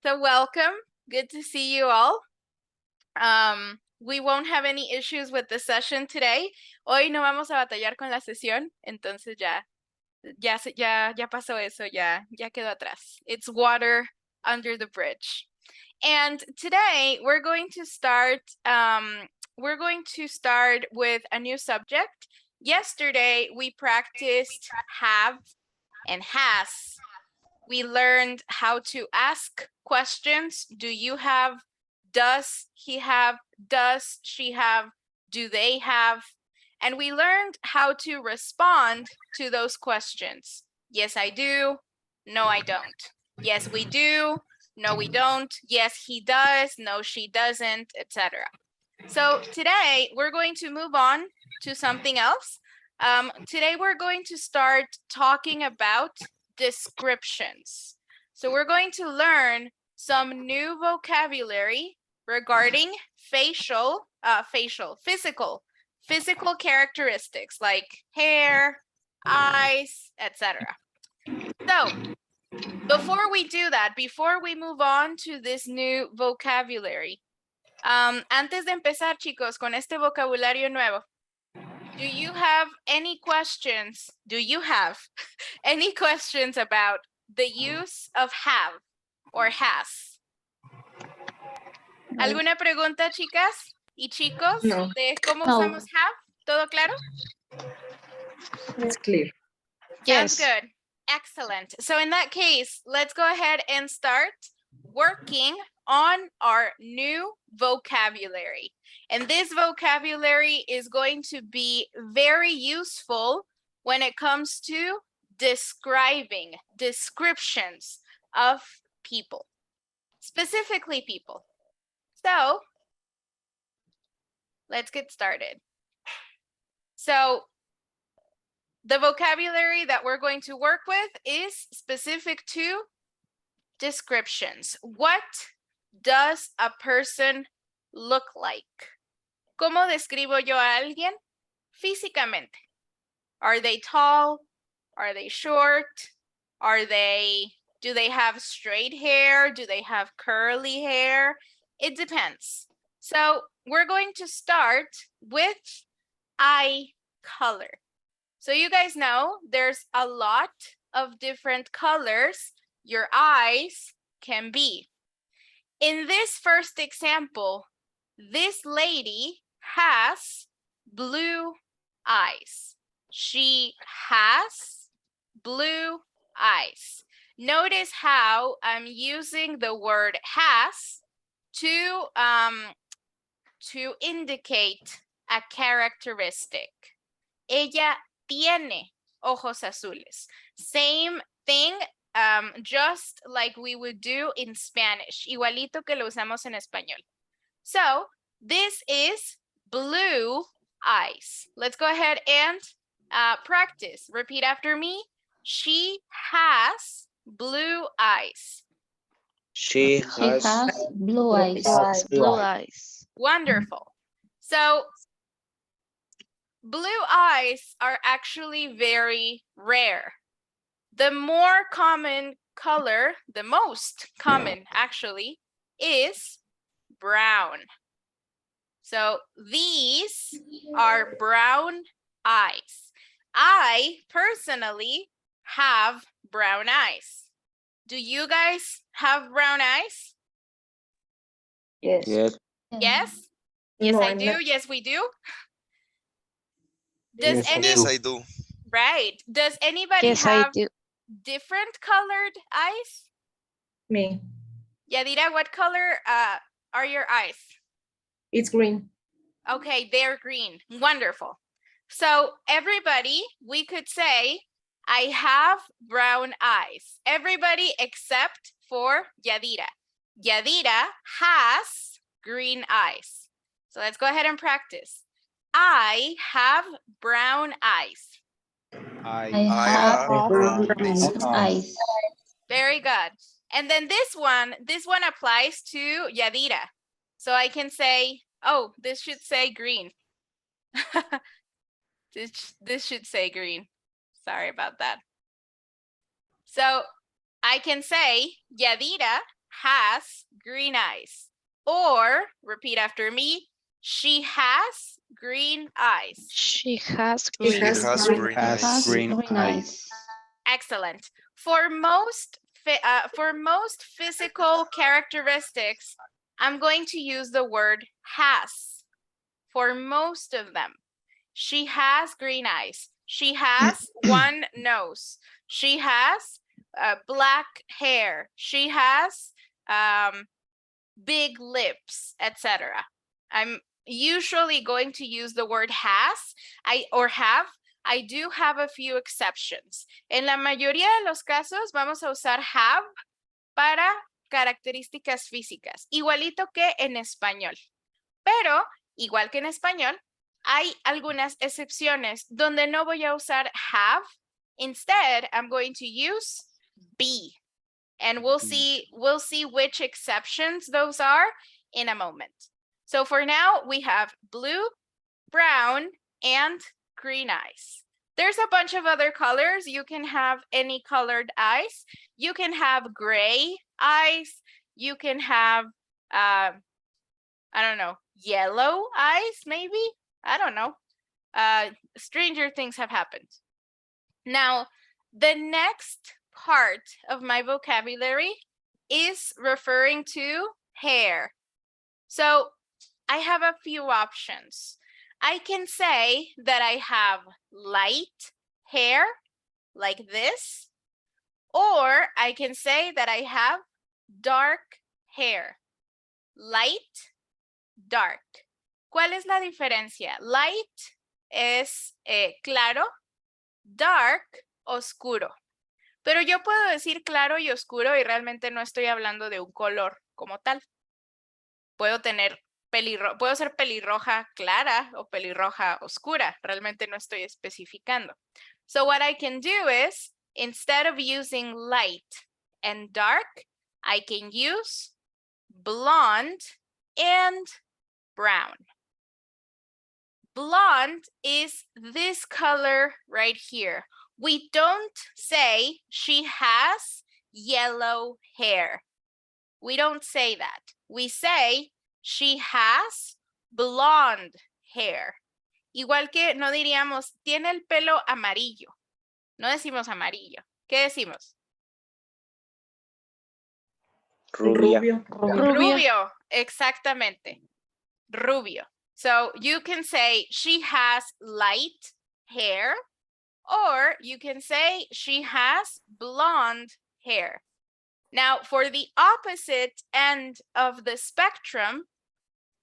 So welcome. Good to see you all. We won't have any issues with the session today. Hoy no vamos a batallar con la sesión, entonces ya pasó eso, ya quedó atrás. It's water under the bridge. And today we're going to start with a new subject. Yesterday we practiced have and has. We learned how to ask questions. Do you have? Does he have? Does she have? Do they have? And we learned how to respond to those questions. Yes, I do. No, I don't. Yes, we do. No, we don't. Yes, he does. No, she doesn't, etc. So today we're going to move on to something else. Today we're going to start talking about descriptions. So we're going to learn some new vocabulary regarding physical characteristics like hair, eyes, etc. So before we do that, before we move on to this new vocabulary, antes de empezar, chicos, con este vocabulario nuevo, do you have any questions? Do you have any questions about the use of have or has? ¿Alguna pregunta, chicas y chicos, de cómo usamos have? ¿Todo claro? It's clear. Sounds good. Excellent. So in that case, let's go ahead and start working on our new vocabulary. And this vocabulary is going to be very useful when it comes to describing descriptions of people, specifically people. So let's get started. So the vocabulary that we're going to work with is specific to descriptions. What does a person look like? ¿Cómo describo yo a alguien físicamente? Are they tall? Are they short? Do they have straight hair? Do they have curly hair? It depends. So we're going to start with eye color. So you guys know there's a lot of different colors your eyes can be. In this first example, this lady has blue eyes. She has blue eyes. Notice how I'm using the word has to indicate a characteristic. Ella tiene ojos azules. Same thing, just like we would do in Spanish. Igualito que lo usamos en español. So this is blue eyes. Let's go ahead and practice. Repeat after me. She has blue eyes. She has blue eyes. blue eyes. Wonderful. So blue eyes are actually very rare. The more common color, the most common actually, is brown. So these are brown eyes. I personally have brown eyes. Do you guys have brown eyes? Yes. Yes. Yes? Yes, No, I I'm do. not. Yes, we do. Does Yes, I do. Right. Does anybody Yes, I have do. different colored eyes? Me. Yadira, what color are your eyes? It's green. Okay, they're green. Wonderful. So everybody, we could say, I have brown eyes. Everybody except for Yadira. Yadira has green eyes. So let's go ahead and practice. I have brown eyes. I I have have brown brown eyes. Very good. And then this one applies to Yadira. So I can say, oh, this should say green. This should say green. Sorry about that. So I can say, Yadira has green eyes. Or, repeat after me, she has green eyes. She has She green. has has green green Has eyes. green eyes. Excellent. For most physical characteristics, I'm going to use the word has for most of them. She has green eyes. She has one nose. She has black hair. She has big lips, etc. I'm usually going to use the word has or have. I do have a few exceptions. En la mayoría de los casos vamos a usar have para características físicas, igualito que en español. Pero, igual que en español, hay algunas excepciones donde no voy a usar have. Instead, I'm going to use be. And we'll see which exceptions those are in a moment. So for now, we have blue, brown, and green eyes. There's a bunch of other colors. You can have any colored eyes. You can have gray eyes. You can have, I don't know, yellow eyes, maybe? I don't know. Stranger things have happened. Now, the next part of my vocabulary is referring to hair. So I have a few options. I can say that I have light hair like this, or I can say that I have dark hair. Light, dark. ¿Cuál es la diferencia? Light es claro, dark, oscuro. Pero yo puedo decir claro y oscuro y realmente no estoy hablando de un color como tal. Puedo ser pelirroja clara o pelirroja oscura. Realmente no estoy especificando. So what I can do is, instead of using light and dark, I can use blonde and brown. Blonde is this color right here. We don't say she has yellow hair. We don't say that. We say she has blonde hair. Igual que no diríamos, tiene el pelo amarillo. No decimos amarillo. ¿Qué decimos? Rubia. Rubio, exactamente. Rubio. So you can say she has light hair, or you can say she has blonde hair. Now, for the opposite end of the spectrum,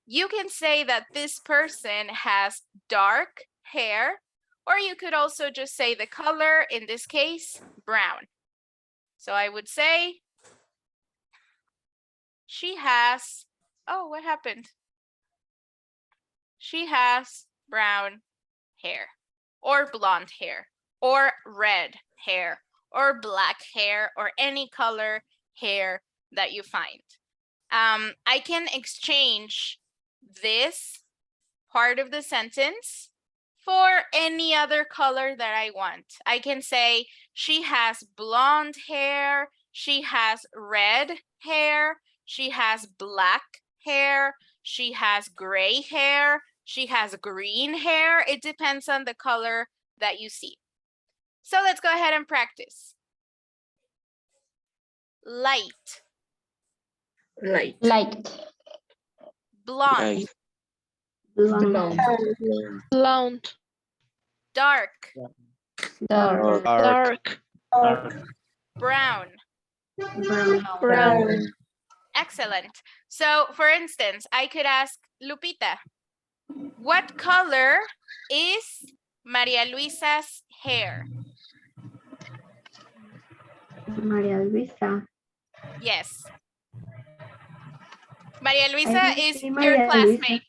you can say that this person has dark hair, or you could also just say the color, in this case, brown. So I would say she has, oh, what happened? She has brown hair, or blonde hair, or red hair, or black hair, or any color hair that you find. I can exchange this part of the sentence for any other color that I want. I can say she has blonde hair, she has red hair, she has black hair, she has gray hair, she has green hair. It depends on the color that you see. So let's go ahead and practice. Light. Light. Blonde. Blonde. Blonde. Dark. Dark. Brown. Brown. Excellent. So for instance, I could ask Lupita, what color is Maria Luisa's hair? Maria Luisa. Yes. Maria Luisa I is see your Maria classmate.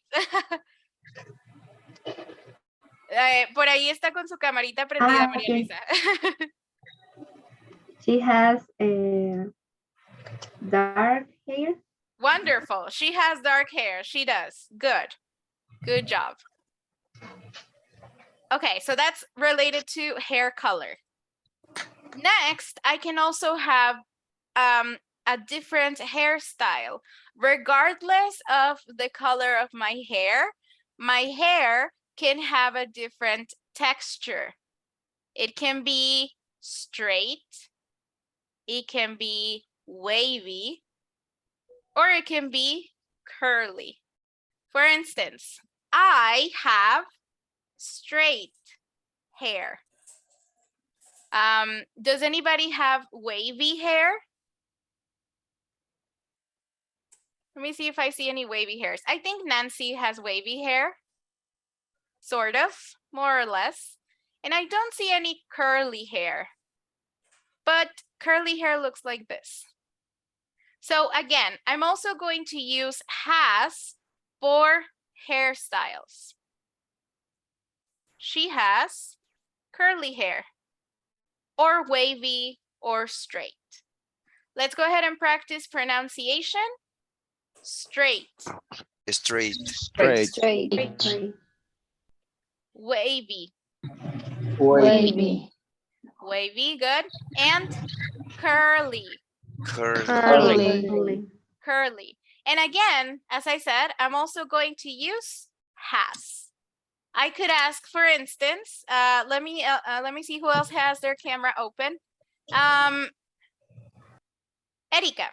Por ahí está con su camarita prendida, Maria okay. Luisa. She has dark hair. Wonderful. She has dark hair. She does. Good. Good job. Okay, so that's related to hair color. Next, I can also have a different hairstyle. Regardless of the color of my hair can have a different texture. It can be straight, it can be wavy, or it can be curly. For instance, I have straight hair. Does anybody have wavy hair? Let me see if I see any wavy hairs. I think Nancy has wavy hair, sort of, more or less. And I don't see any curly hair, but curly hair looks like this. So again, I'm also going to use has for hairstyles. She has curly hair, or wavy, or straight. Let's go ahead and practice pronunciation. Straight. Straight. Straight. Straight. Wavy. Wavy. Wavy, good. And curly. Curly. Curly. And again, as I said, I'm also going to use has. I could ask, for instance, let me see who else has their camera open. Erika,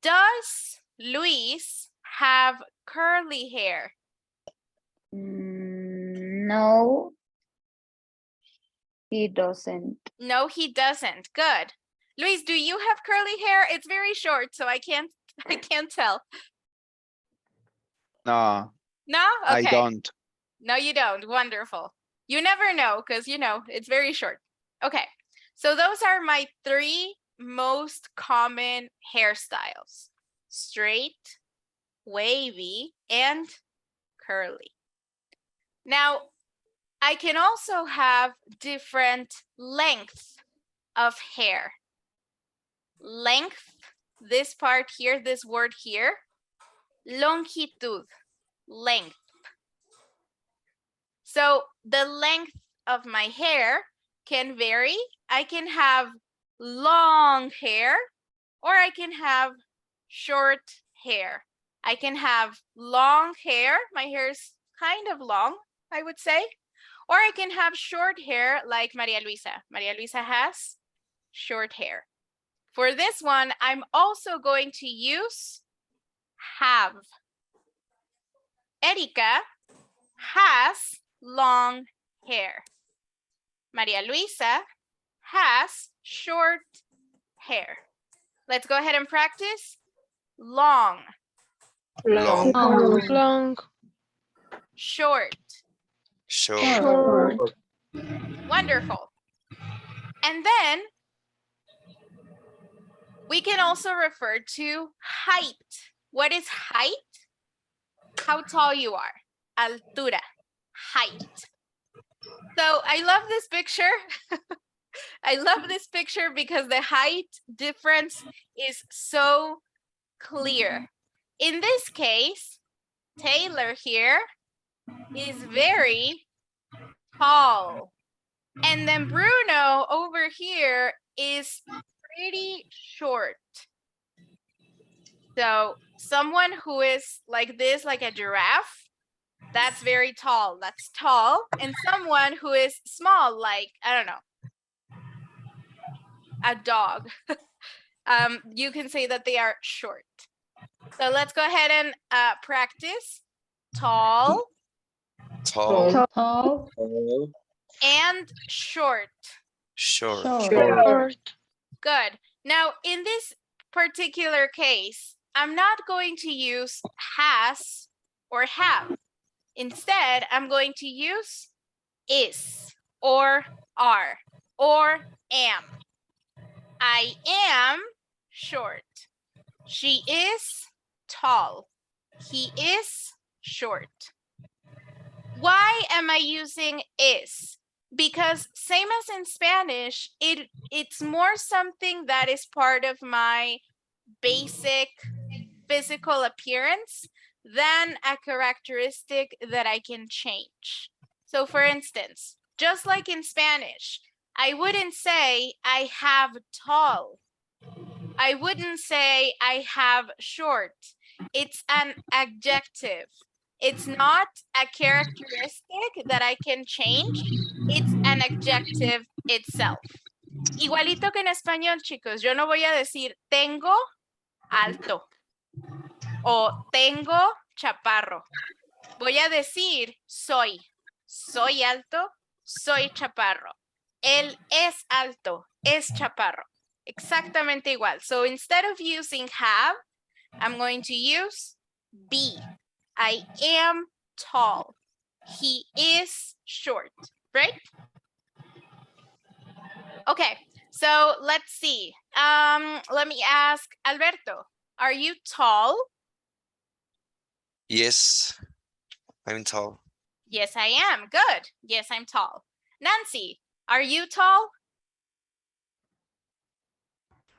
does Luis have curly hair? No, he doesn't. No, he doesn't. Good. Luis, do you have curly hair? It's very short, so I can't tell. No, No? Okay. I don't. No, you don't. Wonderful. You never know because, you know, it's very short. Okay. So those are my 3 most common hairstyles. Straight, wavy, and curly. Now, I can also have different lengths of hair. Length, this part here, this word here. Longitud, length. So the length of my hair can vary. I can have long hair, or I can have short hair. I can have long hair. My hair is kind of long, I would say. Or I can have short hair like Maria Luisa. Maria Luisa has short hair. For this one, I'm also going to use have. Erika has long hair. Maria Luisa has short hair. Let's go ahead and practice. Long. Long. Short. Short. Wonderful. And then we can also refer to height. What is height? How tall you are. Altura. Height. So I love this picture. I love this picture because the height difference is so clear. In this case, Taylor here is very tall. And then Bruno over here is pretty short. So someone who is like this, like a giraffe, that's very tall. That's tall. And someone who is small, like, I don't know, a dog. You can say that they are short. So let's go ahead and practice. Tall Tall. and short. Short. Good. Now, in this particular case, I'm not going to use has or have. Instead, I'm going to use is or are or am. I am short. She is tall. He is short. Why am I using is? Because same as in Spanish, it's more something that is part of my basic physical appearance than a characteristic that I can change. So for instance, just like in Spanish, I wouldn't say I have tall. I wouldn't say I have short. It's an adjective. It's not a characteristic that I can change. It's an adjective itself. Igualito que en español, chicos. Yo no voy a decir tengo alto o tengo chaparro. Voy a decir soy. Soy alto, soy chaparro. Él es alto, es chaparro. Exactamente igual. So instead of using have, I'm going to use be. I am tall. He is short, right? Okay, so let's see. Let me ask Alberto, are you tall? Yes, I'm tall. Yes, I am. Good. Yes, I'm tall. Nancy, are you tall?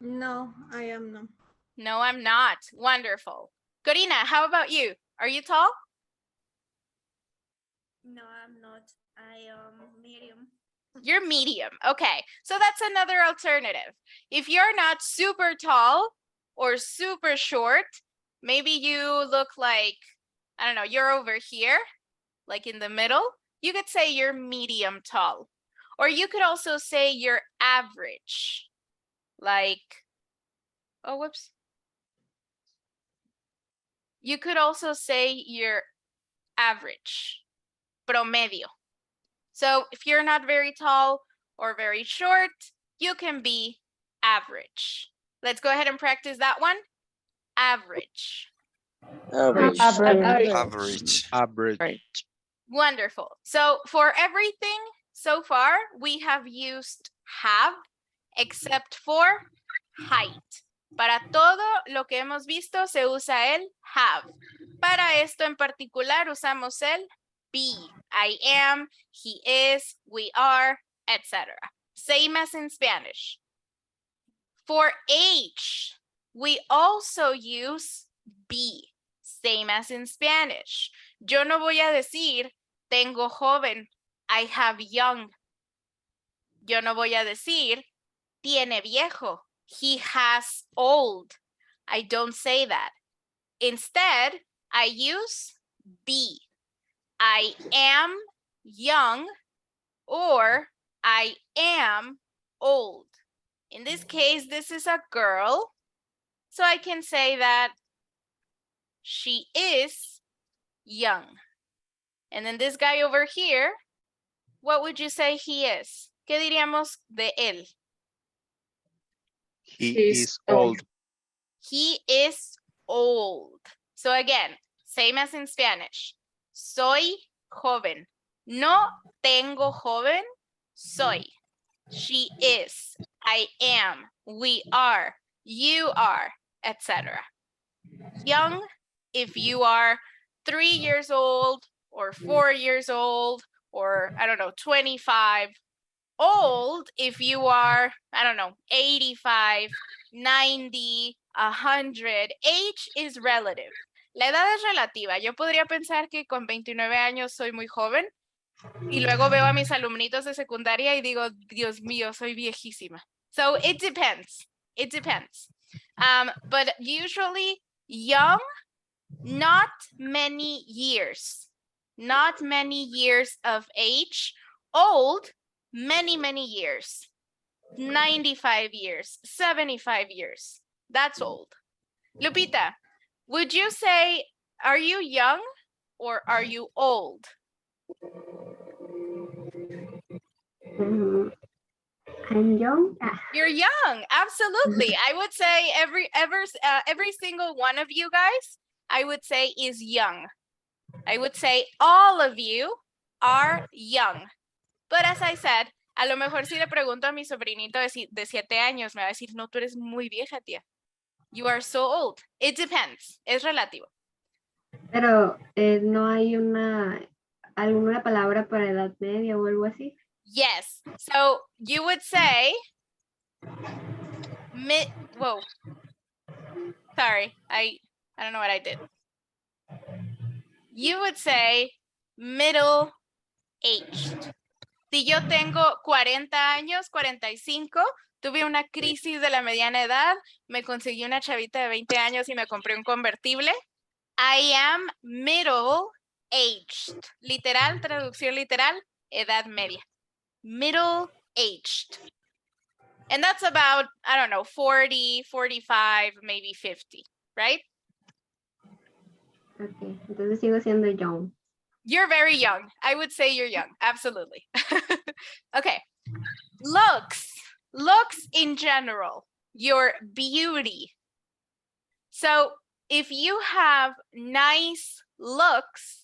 No, I am not. No, I'm not. Wonderful. Corina, how about you? Are you tall? No, I'm not. I am medium. You're medium. Okay, so that's another alternative. If you're not super tall or super short, maybe you look like, I don't know, you're over here, like in the middle. You could say you're medium tall. Or you could also say you're average. Like, oh, whoops. You could also say you're average, promedio. So if you're not very tall or very short, you can be average. Let's go ahead and practice that one. Average. Average. Average. Average. Wonderful. So for everything so far, we have used have, except for height. Para todo lo que hemos visto se usa el have. Para esto en particular usamos el be. I am, he is, we are, etc. Same as in Spanish. For age, we also use be. Same as in Spanish. Yo no voy a decir tengo joven, I have young. Yo no voy a decir tiene viejo, he has old. I don't say that. Instead, I use be. I am young or I am old. In this case, this is a girl. So I can say that she is young. And then this guy over here, what would you say he is? ¿Qué diríamos de él? He He's is old. He is old. So again, same as in Spanish. Soy joven. No tengo joven, soy. She is. I am. We are. You are, etc. Young, if you are 3 years old or 4 years old or, I don't know, 25. Old, if you are, I don't know, 85, 90, 100. Age is relative. La edad es relativa. Yo podría pensar que con 29 años soy muy joven y luego veo a mis alumnitos de secundaria y digo, Dios mío, soy viejísima. So it depends. It depends. But usually young, not many years. Not many years of age. Old, many, many years. 95 years, 75 years. That's old. Lupita, would you say, are you young or are you old? I'm young. You're young, absolutely. I would say every single one of you guys, I would say is young. I would say all of you are young. But as I said, a lo mejor si le pregunto a mi sobrinito de 7 años, me va a decir, no, tú eres muy vieja, tía. You are so old. It depends. Es relativo. Pero no hay alguna palabra para edad media o algo así. Yes. So you would say, whoa. Sorry, I don't know what I did. You would say middle aged. Si yo tengo 40 años, 45, Tuve una crisis de la mediana edad, me conseguí una chavita de 20 años y me compré un convertible. I am middle aged. Literal, traducción literal, edad media. Middle aged. And that's about, I don't know, 40, 45, maybe 50, right? Ok, entonces sigo siendo young. You're very young. I would say you're young. Absolutely. Okay. Looks. Looks in general. Your beauty. So if you have nice looks,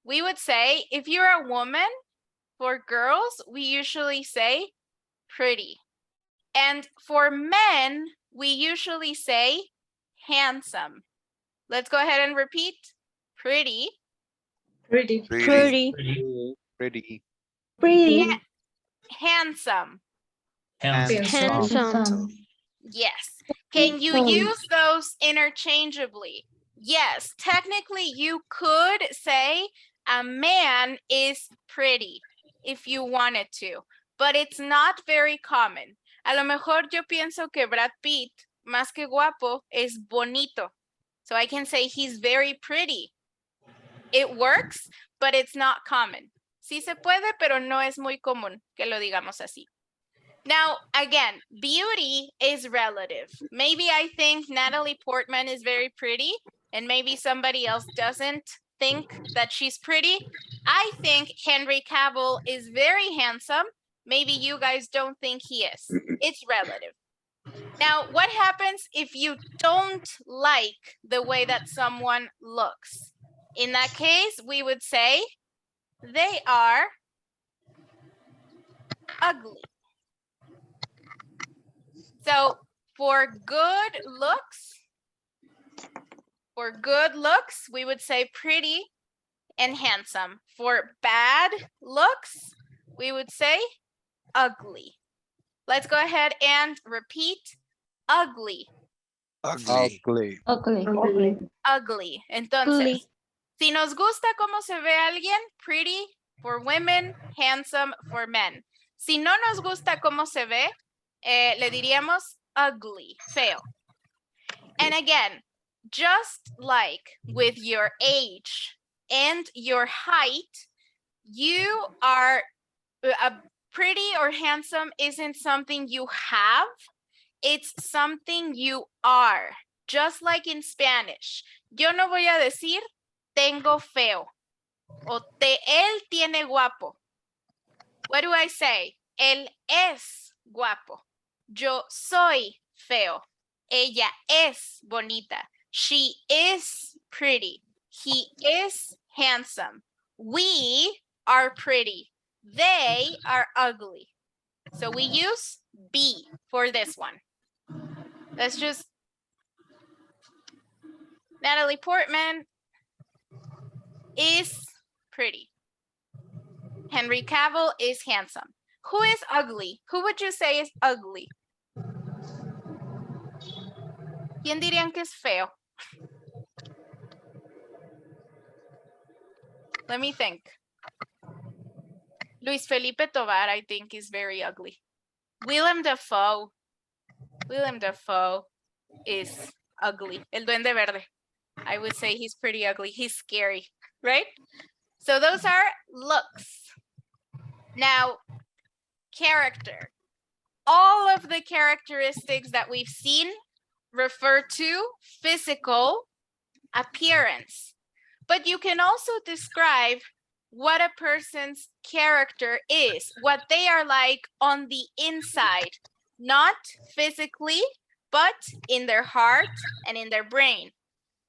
we would say, if you're a woman, for girls, we usually say pretty. And for men, we usually say handsome. Let's go ahead and repeat. Pretty. Pretty. Pretty. Pretty. Yeah. Handsome. Handsome. Yes. Can you use those interchangeably? Yes. Technically, you could say a man is pretty if you wanted to, but it's not very common. A lo mejor yo pienso que Brad Pitt, más que guapo, es bonito. So I can say he's very pretty. It works, but it's not common. Sí se puede, pero no es muy común que lo digamos así. Now, again, beauty is relative. Maybe I think Natalie Portman is very pretty, and maybe somebody else doesn't think that she's pretty. I think Henry Cavill is very handsome. Maybe you guys don't think he is. It's relative. Now, what happens if you don't like the way that someone looks? In that case, we would say they are ugly. So for good looks, we would say pretty and handsome. For bad looks, we would say ugly. Let's go ahead and repeat ugly. Ugly. Ugly. Ugly. Entonces, si nos gusta cómo se ve alguien, pretty for women, handsome for men. Si no nos gusta cómo se ve, le diríamos ugly, feo. And again, just like with your age and your height, you are pretty or handsome isn't something you have, it's something you are. Just like in Spanish. Yo no voy a decir tengo feo o él tiene guapo. What do I say? Él es guapo. Yo soy feo. Ella es bonita. She is pretty. He is handsome. We are pretty. They are ugly. So we use be for this one. Let's just... Natalie Portman is pretty. Henry Cavill is handsome. Who is ugly? Who would you say is ugly? ¿Quién dirían que es feo? Let me think. Luis Felipe Tovar, I think, is very ugly. Willem Dafoe. Willem Dafoe is ugly. El Duende Verde. I would say he's pretty ugly. He's scary, right? So those are looks. Now, character. All of the characteristics that we've seen refer to physical appearance. But you can also describe what a person's character is, what they are like on the inside, not physically, but in their heart and in their brain.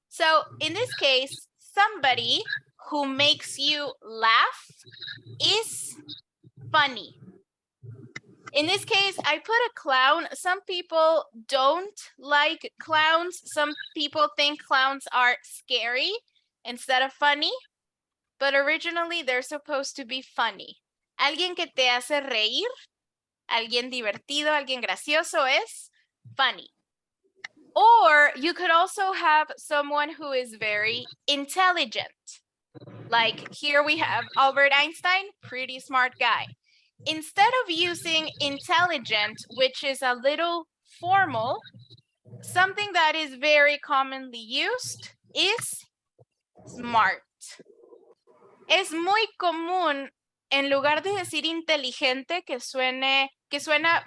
So in this case, somebody who makes you laugh is funny. In this case, I put a clown. Some people don't like clowns. Some people think clowns are scary instead of funny, but originally they're supposed to be funny. Alguien que te hace reír, alguien divertido, alguien gracioso es funny. Or you could also have someone who is very intelligent. Like here we have Albert Einstein, pretty smart guy. instead of using intelligent, which is a little formal, something that is very commonly used is smart. Es muy común, en lugar de decir inteligente, que suena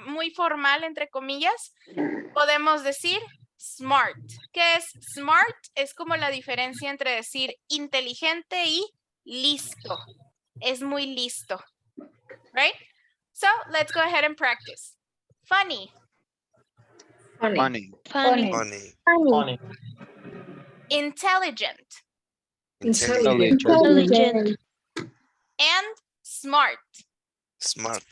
muy formal, entre comillas, podemos decir smart. ¿Qué es smart? Es como la diferencia entre decir inteligente y listo. Es muy listo. Right? So, let's go ahead and practice. Funny, Funny. Funny. Funny. intelligent, Intelligent. Intelligent. and smart. Smart.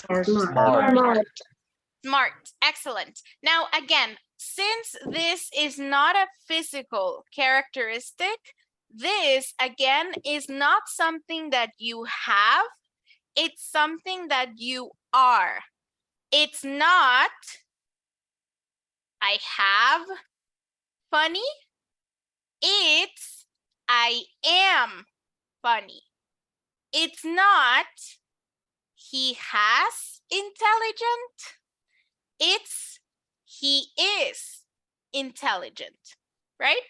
Smart. Excellent. Now, again, since this is not a physical characteristic, this, again, is not something that you have. It's something that you are. It's not, I have funny. It's, I am funny. It's not, he has intelligent. It's, he is intelligent, right?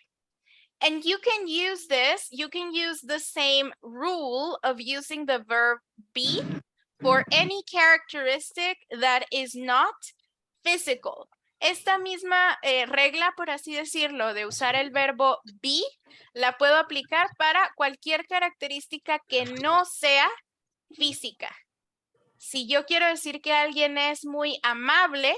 And you can use this, you can use the same rule of using the verb be for any characteristic that is not physical. Esta misma regla, por así decirlo, de usar el verbo be, la puedo aplicar para cualquier característica que no sea física. Si yo quiero decir que alguien es muy amable,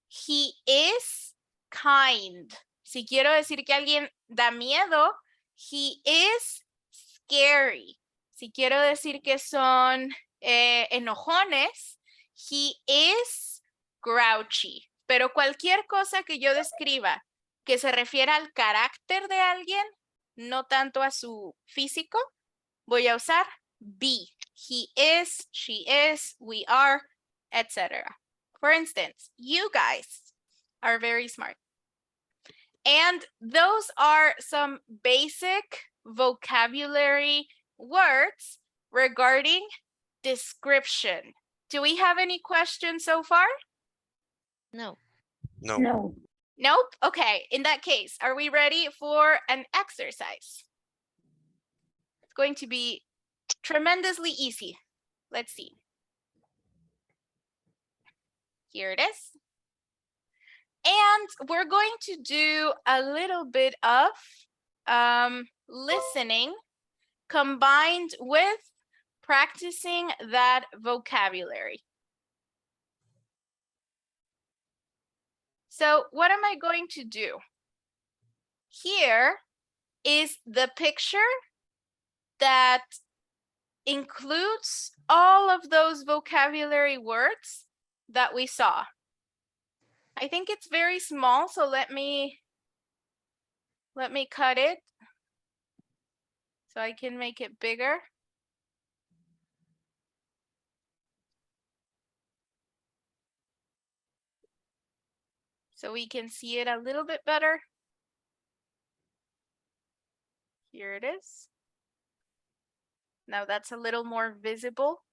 he is kind. Si quiero decir que alguien da miedo, he is scary. Si quiero decir que son enojones, he is grouchy. Pero cualquier cosa que yo describa que se refiera al carácter de alguien, no tanto a su físico, voy a usar be. He is, she is, we are, etc. For instance, you guys are very smart. And those are some basic vocabulary words regarding description. Do we have any questions so far? No. No. Nope. Okay. In that case, are we ready for an exercise? It's going to be tremendously easy. Let's see. Here it is. And we're going to do a little bit of listening combined with practicing that vocabulary. So what am I going to do? Here is the picture that includes all of those vocabulary words that we saw. I think it's very small, so let me cut it so I can make it bigger. So we can see it a little bit better. Here it is. Now that's a little more visible.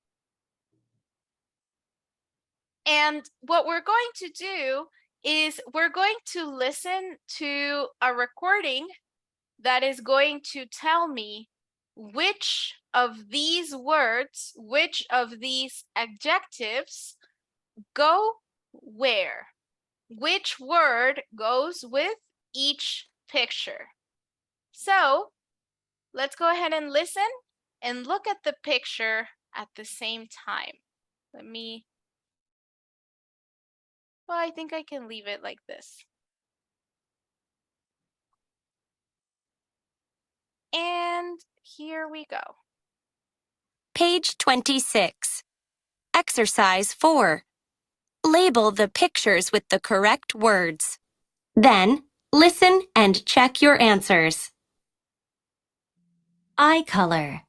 And what we're going to do is we're going to listen to a recording that is going to tell me which of these words, which of these adjectives go where. Which word goes with each picture. So let's go ahead and listen and look at the picture at the same time. Well, I think I can leave it like this. And here we go. Page 26. Exercise 4. Label the pictures with the correct words. Then, listen and check your answers. Eye color.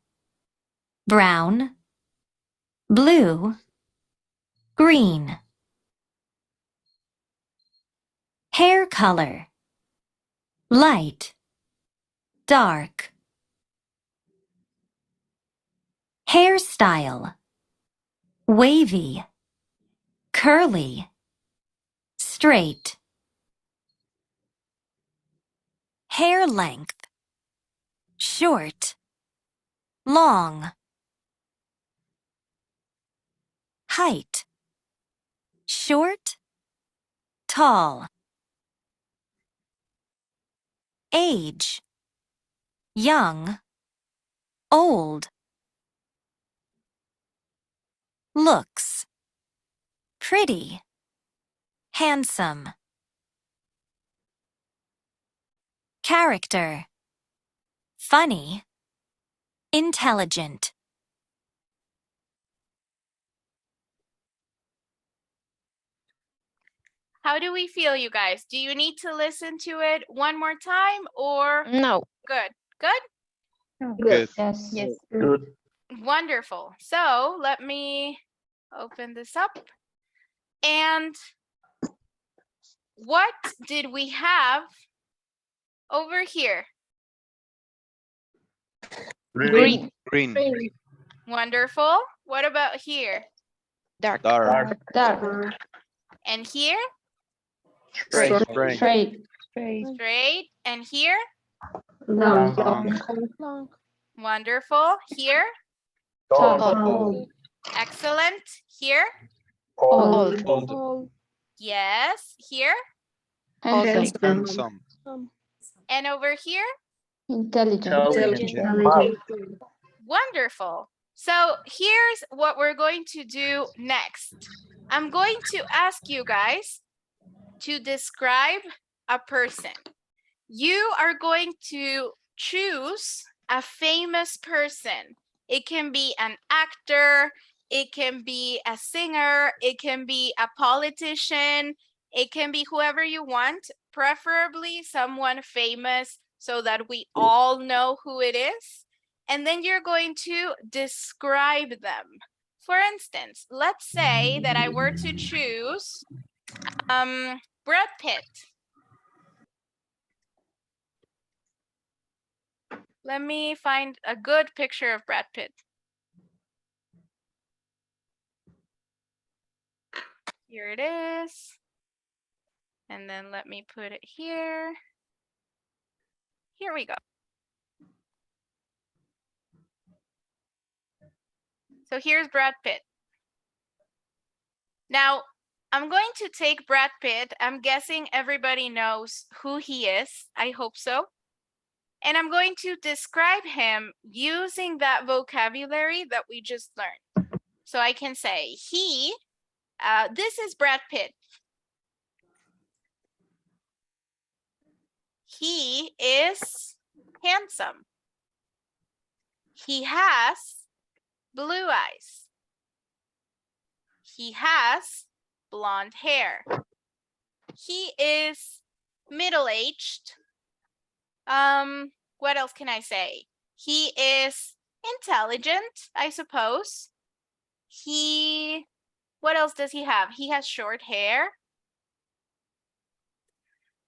Brown, blue, green. Hair color. Light, dark. Hairstyle. wavy, curly, straight. Hair length, short, long. Height, short, tall. Age, young, old. Looks, pretty, handsome. Character, funny, intelligent. How do we feel, you guys? Do you need to listen to it one more time or No. good? Good? Good. Yes. Yes. Good. Wonderful. So let me open this up. And what did we have over here? Green. Green. Wonderful. What about here? Dark. Dark. Dark. And here? Straight. Straight. Straight. And here? Long. Long. Wonderful. Here? Tall. Excellent. Here? Old. Yes. Here? Handsome. And over here? Intelligent. Intelligent. Wonderful. So here's what we're going to do next. I'm going to ask you guys to describe a person. You are going to choose a famous person. It can be an actor, it can be a singer, it can be a politician, it can be whoever you want, preferably someone famous so that we all know who it is. And then you're going to describe them. For instance, let's say that I were to choose Brad Pitt. Let me find a good picture of Brad Pitt. Here it is. And then let me put it here. Here we go. So here's Brad Pitt. Now, I'm going to take Brad Pitt. I'm guessing everybody knows who he is. I hope so. And I'm going to describe him using that vocabulary that we just learned. So I can say, this is Brad Pitt. He is handsome. He has blue eyes. He has blonde hair. He is middle-aged. What else can I say? He is intelligent, I suppose. What else does he have? He has short hair.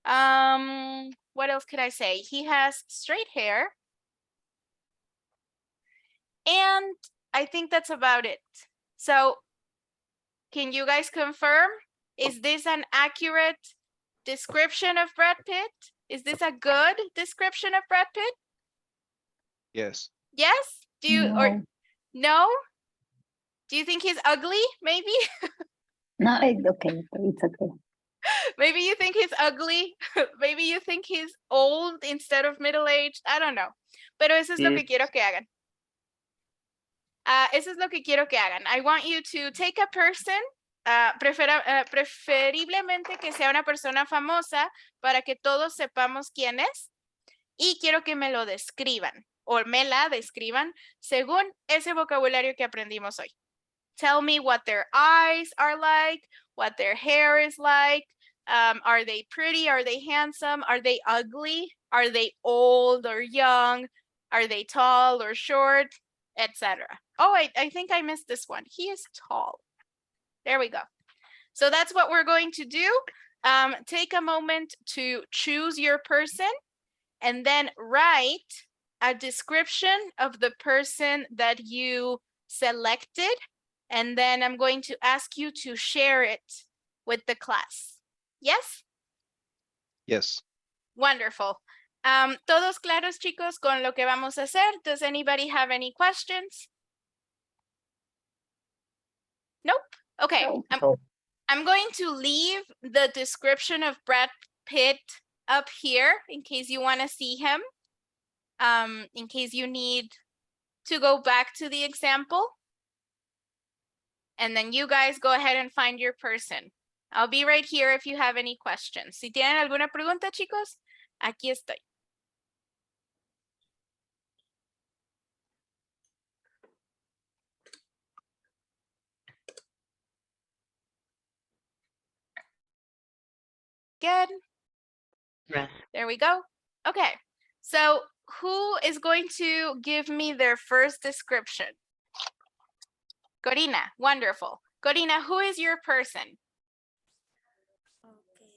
What else could I say? He has straight hair. And I think that's about it. So can you guys confirm? Is this an accurate description of Brad Pitt? Is this a good description of Brad Pitt? Yes. Yes? Do you or No. no? Do you think he's ugly? Maybe? No, it's okay. It's okay. Maybe you think he's ugly. Maybe you think he's old instead of middle-aged. I don't know. Pero eso es lo que quiero que hagan. Eso es lo que quiero que hagan. I want you to take a person, preferiblemente que sea una persona famosa para que todos sepamos quién es. Y quiero que me lo describan o me la describan según ese vocabulario que aprendimos hoy. Tell me what their eyes are like, what their hair is like. Are they pretty? Are they handsome? Are they ugly? Are they old or young? Are they tall or short? Etc. Oh, I think I missed this one. He is tall. There we go. So that's what we're going to do. Take a moment to choose your person and then write a description of the person that you selected And then I'm going to ask you to share it with the class. Yes? Yes. Wonderful. ¿Todos claros, chicos, con lo que vamos a hacer? Does anybody have any questions? Nope. Okay. I'm going to leave the description of Brad Pitt up here in case you want to see him. In case you need to go back to the example. And then you guys go ahead and find your person. I'll be right here if you have any questions. Si tienen alguna pregunta, chicos, aquí estoy. Good. There we go. Okay. So who is going to give me their first description? Corina, wonderful. Corina, who is your person? Okay.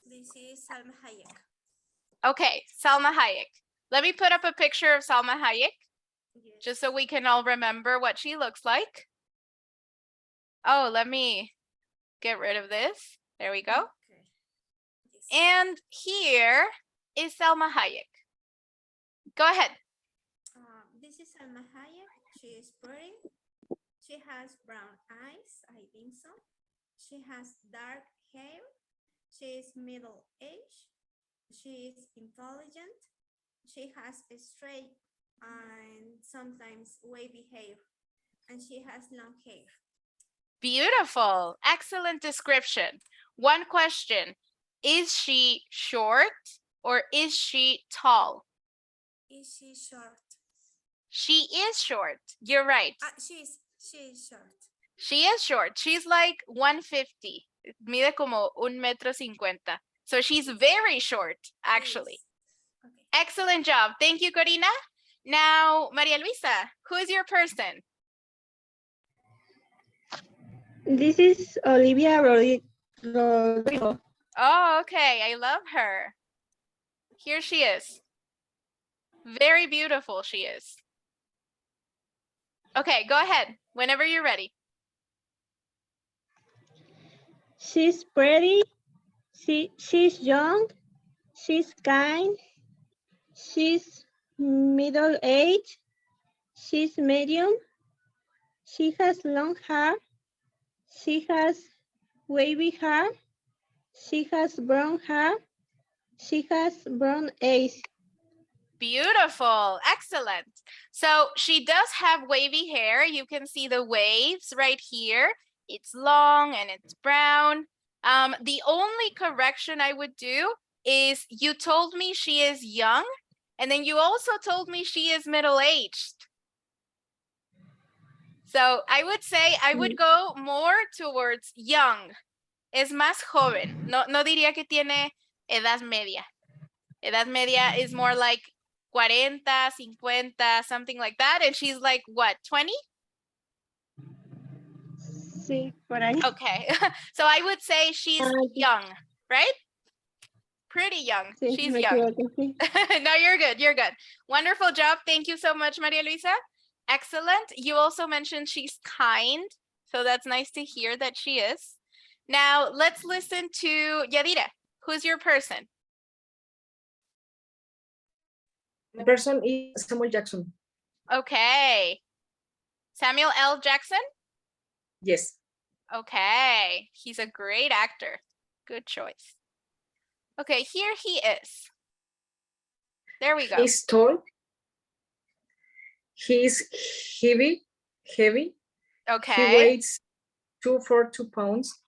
This is Salma Hayek. Okay, Salma Hayek. Let me put up a picture of Salma Hayek, Yes. just so we can all remember what she looks like. Oh, let me get rid of this. There we go. Okay. Yes. And here is Salma Hayek. Go ahead. This is Salma Hayek. She is pretty. She has brown eyes, I think so. She has dark hair. She is middle age. She is intelligent. She has a straight and sometimes wavy hair. And she has long hair. Beautiful. Excellent description. One question. Is she short or is she tall? Is she short? She is short. You're right. She is short. She is short. She's like 150. Mide como 1.50 metros. So she's very short, actually. Yes. Okay. Excellent job. Thank you, Corina. Now, Maria Luisa, who is your person? This is Olivia Rodrigo. Oh, okay. I love her. Here she is. Very beautiful she is. Okay, go ahead. Whenever you're ready. She's pretty. She's young. She's kind. She's middle age. She's medium. She has long hair. She has wavy hair. She has brown hair. She has brown eyes. Beautiful. Excellent. So she does have wavy hair. You can see the waves right here. It's long and it's brown. The only correction I would do is you told me she is young, and then you also told me she is middle-aged. So I would say I would go more towards young. Es más joven. No diría que tiene edad media. Edad media is more like 40, 50, something like that. And she's like, what, 20? Sí, por ahí. Okay. So I would say she's young, right? Pretty young. Sí, She's me young. equivoqué, sí. No, you're good. You're good. Wonderful job. Thank you so much, Maria Luisa. Excellent. You also mentioned she's kind. So that's nice to hear that she is. Now let's listen to Yadira. Who's your person? The person is Samuel Jackson. Okay. Samuel L. Jackson? Yes. Okay. He's a great actor. Good choice. Okay, here he is. There we go. He's tall. He's heavy. He Okay. weighs 242 pounds.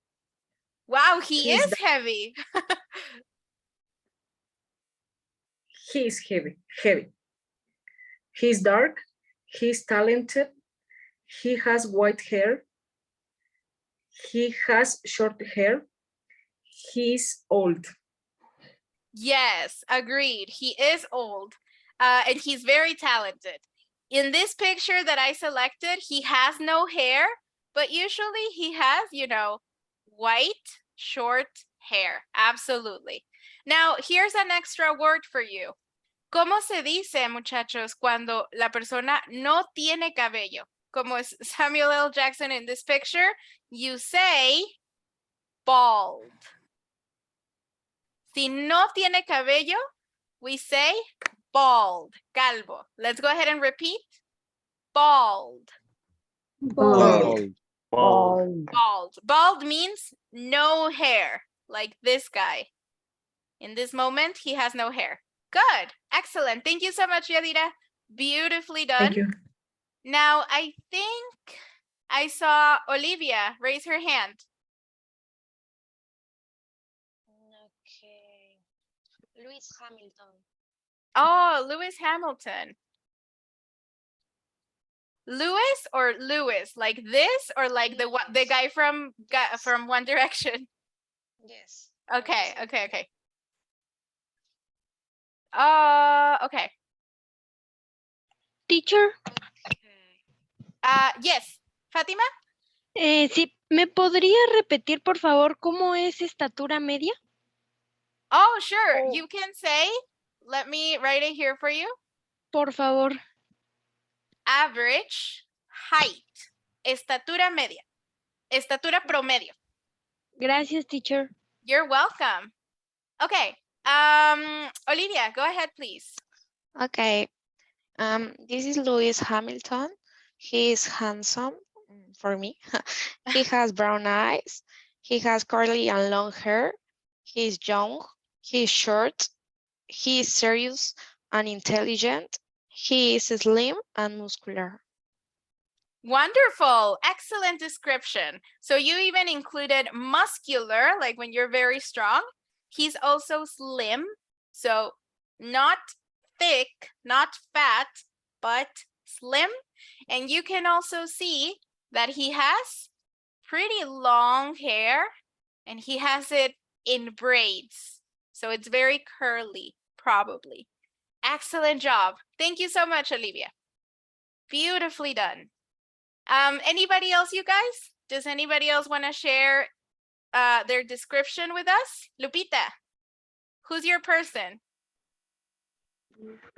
Wow, he He's is heavy. He is heavy. He's dark. He's talented. He has white hair. He has short hair. He's old. Yes, agreed. He is old, and he's very talented. In this picture that I selected, he has no hair, but usually he has, white, short hair. Absolutely. Now, here's an extra word for you. ¿Cómo se dice, muchachos, cuando la persona no tiene cabello? como es Samuel L. Jackson in this picture, you say bald. Si no tiene cabello, we say bald, calvo. Let's go ahead and repeat. Bald. Bald. Bald. Bald. Bald means no hair, like this guy. In this moment, he has no hair. Good. Excellent. Thank you so much, Yadira. Beautifully done. Thank you. Now, I think I saw Olivia raise her hand. Okay. Lewis Hamilton. Oh, Lewis Hamilton. Lewis or Lewis? Like this or like the guy from One Direction? Yes. Okay. Okay. Teacher, Yes. Fátima? sí, ¿me podría repetir, por favor, cómo es estatura media? Oh, sure. You can say, let me write it here for you. Por favor. Average height. Estatura media. Estatura promedio. Gracias, teacher. You're welcome. Okay. Olivia, go ahead, please. Okay. This is Lewis Hamilton. He is handsome for me. He has brown eyes. He has curly and long hair. He is young. He is short. He is serious and intelligent. He is slim and muscular. Wonderful. Excellent description. So you even included muscular, like when you're very strong. He's also slim. So not thick, not fat, but slim. And you can also see that he has pretty long hair and he has it in braids. So it's very curly, probably. Excellent job. Thank you so much, Olivia. Beautifully done. Anybody else, you guys? Does anybody else want to share their description with us? Lupita, who's your person?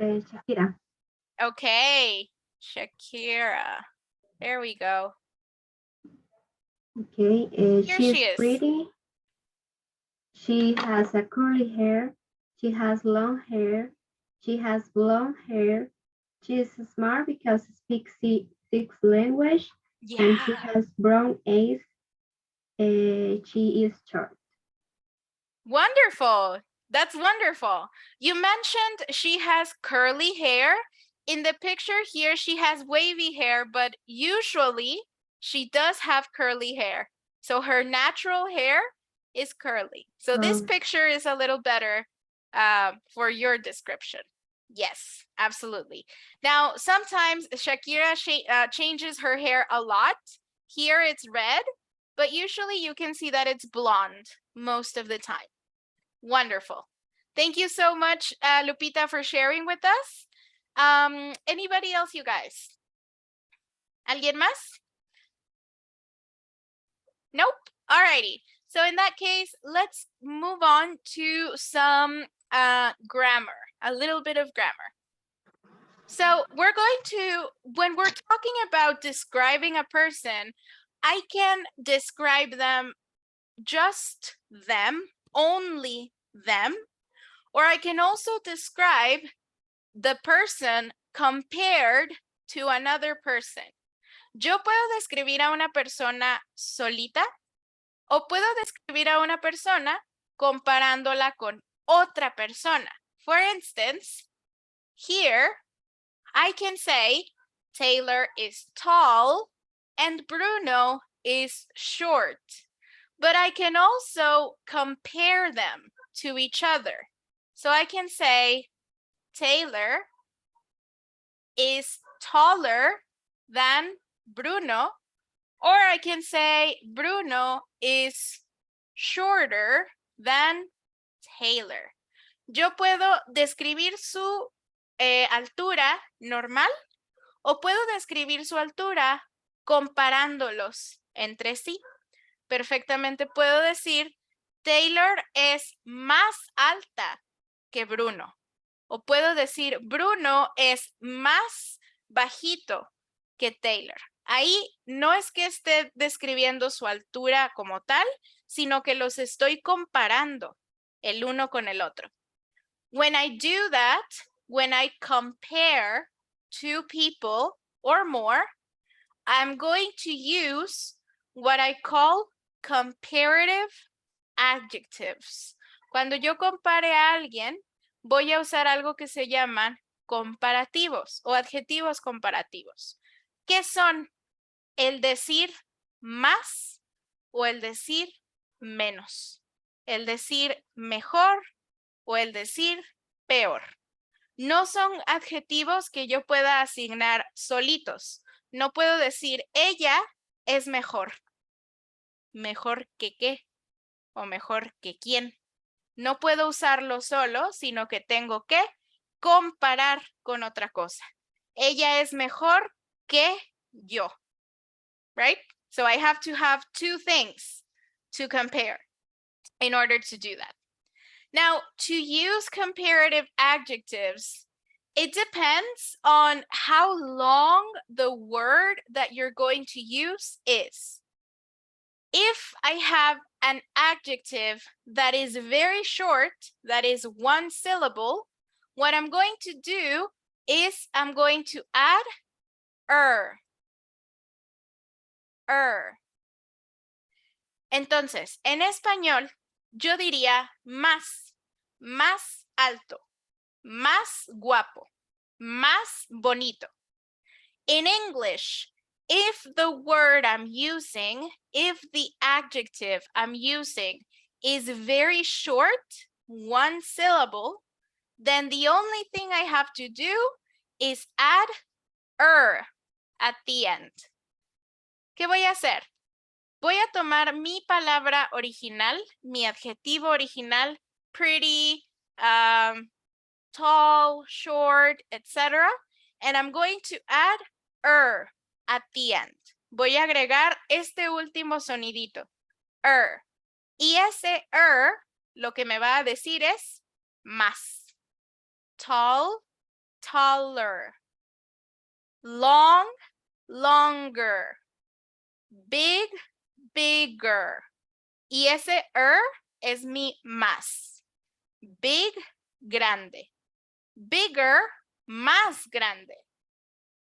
Shakira. Okay, Shakira. There we go. Okay, Here she's she is. pretty. She has a curly hair. She has long hair. She has blonde hair. She is smart because she speaks 6 languages. And she Yeah. has brown eyes. She is short. Wonderful. That's wonderful. You mentioned she has curly hair. In the picture here, she has wavy hair, but usually she does have curly hair. So her natural hair is curly. So this picture is a little better for your description. Yes, absolutely. Now, sometimes Shakira changes her hair a lot. Here it's red, but usually you can see that it's blonde most of the time. Wonderful. Thank you so much, Lupita, for sharing with us. Anybody else, you guys? ¿Alguien más? Nope. Alrighty. So in that case, let's move on to some grammar, a little bit of grammar. So we're going to, when we're talking about describing a person, I can describe them, just them, only them, or I can also describe the person compared to another person. Yo puedo describir a una persona solita o puedo describir a una persona comparándola con otra persona. For instance, here I can say Taylor is tall and Bruno is short, but I can also compare them to each other. So I can say Taylor is taller than Bruno, or I can say Bruno is shorter than Taylor. Yo puedo describir su altura normal o puedo describir su altura comparándolos entre sí. Perfectamente puedo decir Taylor es más alta que Bruno. O puedo decir Bruno es más bajito que Taylor. Ahí no es que esté describiendo su altura como tal, sino que los estoy comparando el uno con el otro. When I do that, when I compare two people or more, I'm going to use what I call comparative adjectives. Cuando yo compare a alguien, voy a usar algo que se llaman comparativos o adjetivos comparativos. ¿Qué son? El decir más o el decir menos. El decir mejor o el decir peor. No son adjetivos que yo pueda asignar solitos. No puedo decir, ella es mejor. ¿Mejor que qué? ¿O mejor que quién? No puedo usarlo solo, sino que tengo que comparar con otra cosa. Ella es mejor que yo. Right? So I have to have two things to compare in order to do that. Now, to use comparative adjectives, it depends on how long the word that you're going to use is. If I have an adjective that is very short, that is one syllable, what I'm going to do is I'm going to add er. Entonces, en español, yo diría más, más alto, más guapo, más bonito. In English, if the word I'm using, if the adjective I'm using is very short, one syllable, then the only thing I have to do is add at the end. ¿Qué voy a hacer? Voy a tomar mi palabra original, mi adjetivo original, pretty, tall, short, etc. And I'm going to add at the end. Voy a agregar este último sonidito, Y ese lo que me va a decir es más. Tall, taller. Long, longer. Big, bigger. Y ese es mi más. Big, grande. Bigger, más grande.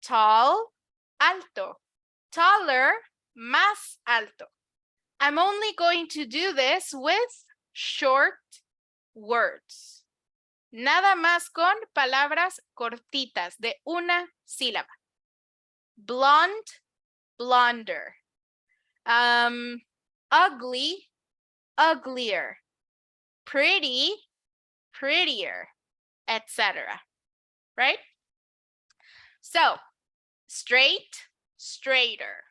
Tall, alto. Taller, más alto. I'm only going to do this with short words. Nada más con palabras cortitas de una sílaba. Blonde, blonder. Ugly, uglier. Pretty, prettier, etc. Right? So, straight, straighter.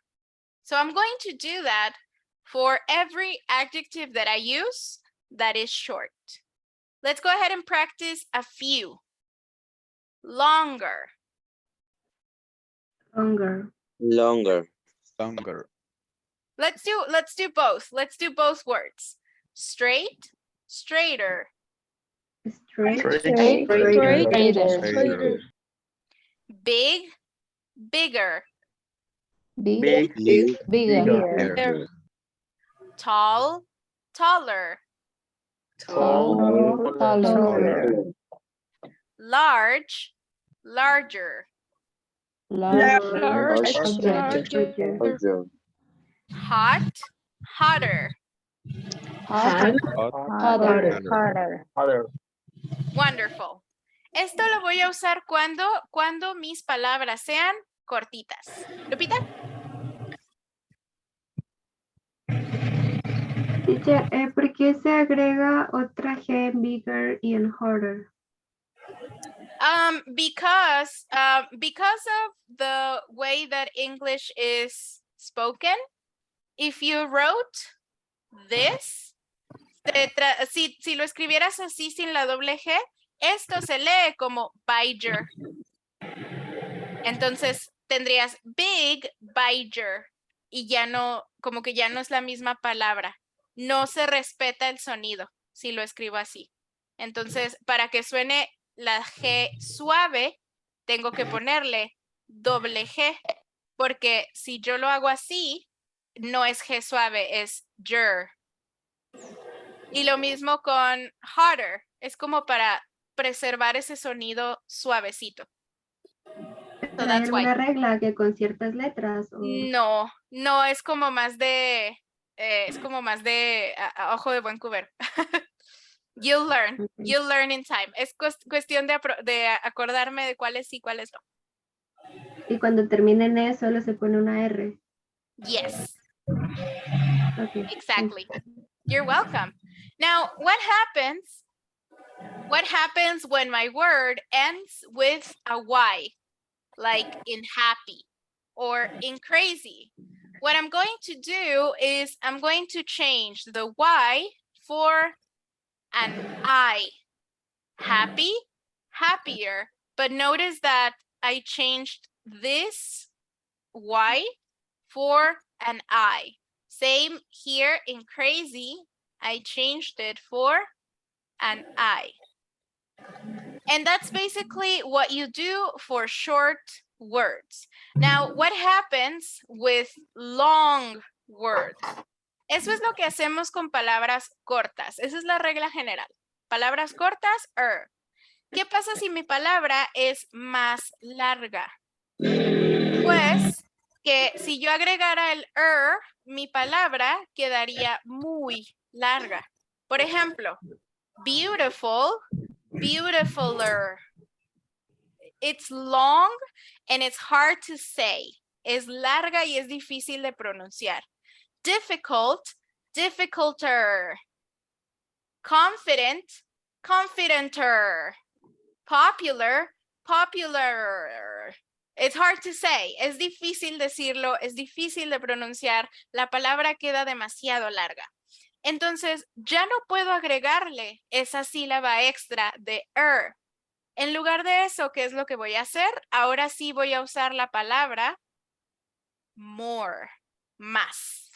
So I'm going to do that for every adjective that I use that is short. Let's go ahead and practice a few. Longer. Longer. Longer. Longer. Let's do both. Let's do both words. Straight, straighter. Straight. Straighter. Big, bigger. Big, Big. bigger. Tall, taller. Tall, taller. Large, larger. Large, Larger. Hot, hotter. hot, hotter. Hotter. Wonderful. Esto lo voy a usar cuando mis palabras sean cortitas. Lupita. Teacher, ¿por qué se agrega otra G en bigger y en harder? Because of the way that English is spoken, if you wrote this, si lo escribieras así sin la doble G, esto se lee como bigger. Entonces tendrías big bigger y ya no, como que ya no es la misma palabra. No se respeta el sonido si lo escribo así. Entonces, para que suene la G suave, tengo que ponerle doble G. porque si yo lo hago así, no es G suave, es ger. Y lo mismo con hotter, es como para preservar ese sonido suavecito. So ¿Hay that's why. alguna regla que con ciertas letras? O... No, no, es como más de, a ojo de buen cubero. You'll learn in time. Es cuestión de acordarme de cuáles sí, cuáles no. Y cuando termina en E solo se pone una R. Yes, Okay. exactly. You're welcome. Now, what happens when my word ends with a Y, like in happy or in crazy? What I'm going to do is I'm going to change the Y for an I. Happy, happier. But notice that I changed this Y for an I. Same here in crazy, I changed it for an I. And that's basically what you do for short words. Now, what happens with long words? Eso es lo que hacemos con palabras cortas. Esa es la regla general. Palabras cortas, ¿Qué pasa si mi palabra es más larga? Pues que si yo agregara el mi palabra quedaría muy larga. Por ejemplo, beautiful, beautifuler. It's long and it's hard to say. Es larga y es difícil de pronunciar. Difficult, difficulter. Confident, confidenter. Popular, popular. It's hard to say. Es difícil decirlo, es difícil de pronunciar. La palabra queda demasiado larga. Entonces, ya no puedo agregarle esa sílaba extra de En lugar de eso, ¿qué es lo que voy a hacer? Ahora sí voy a usar la palabra more, más.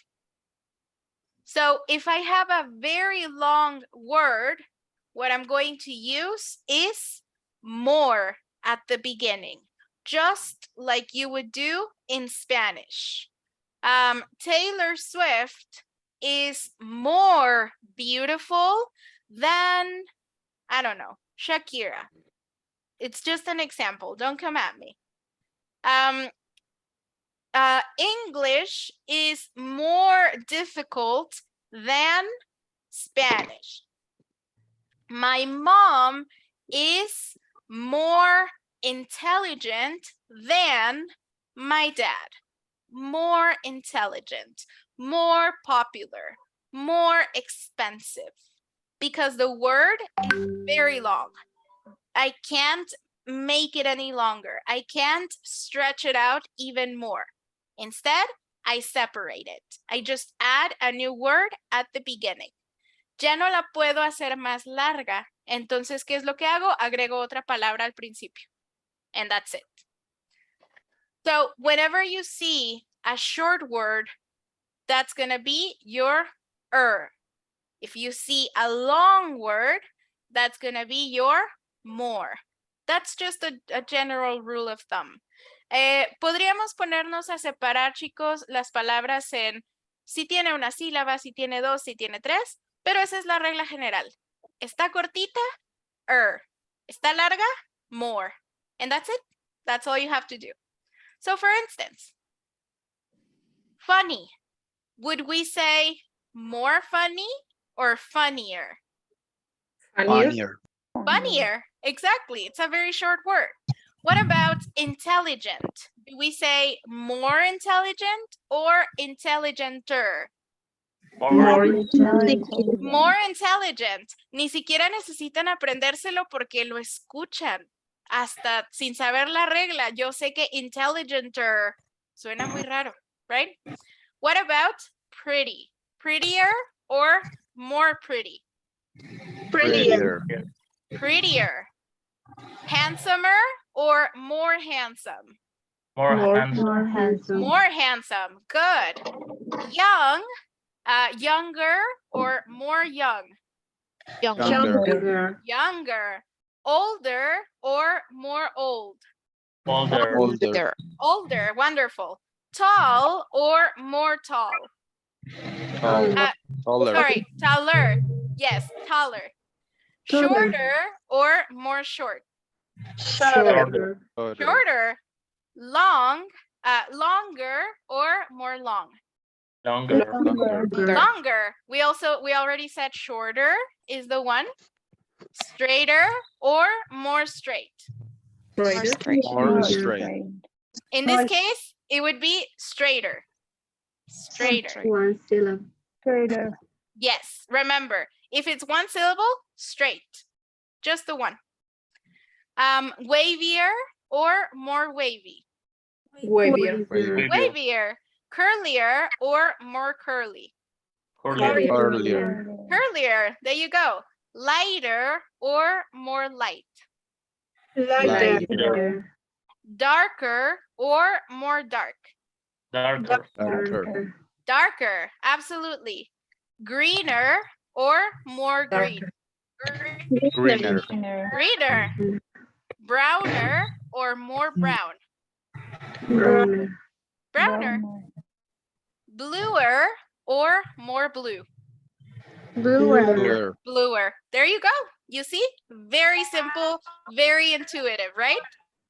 So, if I have a very long word, what I'm going to use is more at the beginning, just like you would do in Spanish. Taylor Swift is more beautiful than, I don't know, Shakira. It's just an example. Don't come at me. English is more difficult than Spanish. My mom is more intelligent than my dad. More intelligent, more popular, more expensive. Because the word is very long. I can't make it any longer. I can't stretch it out even more. Instead, I separate it. I just add a new word at the beginning. Ya no la puedo hacer más larga. Entonces, ¿qué es lo que hago? Agrego otra palabra al principio. And that's it. So, whenever you see a short word, that's going to be your If you see a long word, that's going to be your more. That's just a general rule of thumb. Podríamos ponernos a separar, chicos, las palabras en si tiene una sílaba, si tiene dos, si tiene tres, pero esa es la regla general. Está cortita, Está larga, more. And that's it. That's all you have to do. So for instance, funny. Would we say more funny or funnier? Funnier. Funnier, exactly. It's a very short word. What about intelligent? Do we say more intelligent or intelligenter? More intelligent. More intelligent. Ni siquiera necesitan aprendérselo porque lo escuchan. Hasta sin saber la regla. Yo sé que intelligenter suena muy raro, right? What about pretty? Prettier or more pretty? Prettier. Prettier. Handsomer or more handsome? More handsome. More handsome. Good. Young, younger or more young? Younger. Younger. Older or more old? Older. Older. Wonderful. tall or more tall? Taller. Taller. Sorry, taller. Yes, taller. Taller. Shorter or more short? Shorter. Shorter. Long, longer or more long? Longer. Longer. We already said shorter is the one. Straighter or more straight? More straight. More straight. In this case, it would be straighter. Straighter. One syllable. Straighter. Yes, remember, if it's one syllable, straight. Just the one. Wavier or more wavy? Wavier. Wavier. Curlier or more curly? Earlier. Curlier. There you go. Lighter or more light? Lighter. Darker or more dark? Darker. Darker. Darker, absolutely. Greener or more green? Greener. Greener. Browner or more brown? Browner. Browner. Bluer or more blue? Bluer. Bluer. There you go. You see? Very simple, very intuitive, right?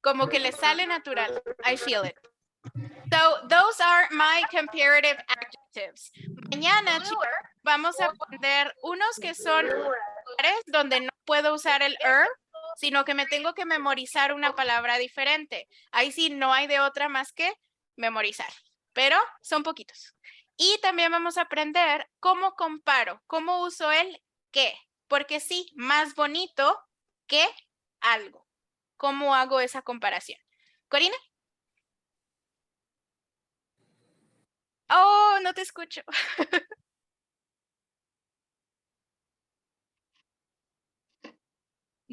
Como que le sale natural. I feel it. So those are my comparative adjectives. Mañana, chicos, vamos a aprender unos que son lugares donde no puedo usar el sino que me tengo que memorizar una palabra diferente. Ahí sí no hay de otra más que memorizar, pero son poquitos. Y también vamos a aprender cómo comparo, cómo uso el que, porque sí, más bonito que algo. ¿Cómo hago esa comparación? Corina. Oh, no te escucho.